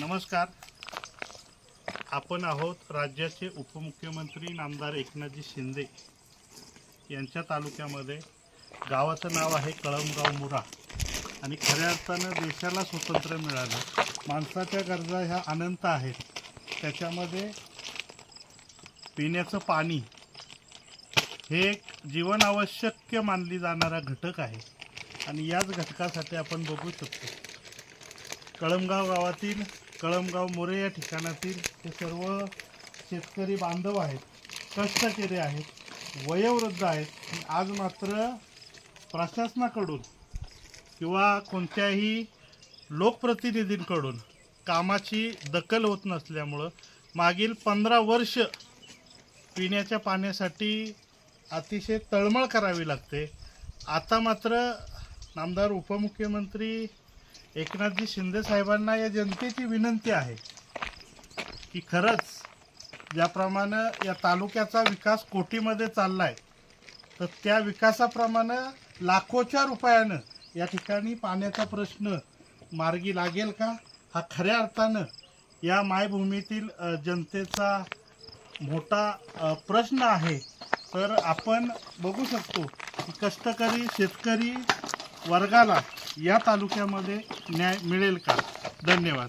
नमस्कार. आपण आहोत राज्याचे उपमुख्यमंत्री नामदार एकनाथजी शिंदे यांच्या तालुक्यामध्ये. गावाचं नाव आहे कळमगाव मुरा आणि खऱ्या अर्थानं देशाला स्वातंत्र्य मिळालं. माणसाच्या गरजा ह्या अनंत आहेत. त्याच्यामध्ये पिण्याचं पाणी हे एक जीवनावश्यक मानली जाणारा घटक आहे आणि याच घटकासाठी आपण बघू शकतो कळमगाव गावातील कळमगाव मोरे या ठिकाणातील हे सर्व शेतकरी बांधव आहेत, कष्टकरी आहेत, वयोवृद्ध आहेत. आज मात्र प्रशासनाकडून किंवा कोणत्याही लोकप्रतिनिधींकडून कामाची दखल होत नसल्यामुळं मागील 15 वर्ष पिण्याच्या पाण्यासाठी अतिशय तळमळ करावी लागते. आता मात्र नामदार उपमुख्यमंत्री एकनाथजी शिंदे साहेबांना या जनतेची विनंती आहे की खरंच ज्याप्रमाणे या तालुक्याचा विकास कोटीमध्ये चालला आहे तर त्या विकासाप्रमाणे लाखोच्या रुपयानं या ठिकाणी पाण्याचा प्रश्न मार्गी लागेल का, हा खऱ्या अर्थानं या मायभूमीतील जनतेचा मोठा प्रश्न आहे. तर आपण बघू शकतो की कष्टकरी शेतकरी वर्गाला या तालुक्यामध्ये न्याय मिळेल का. धन्यवाद.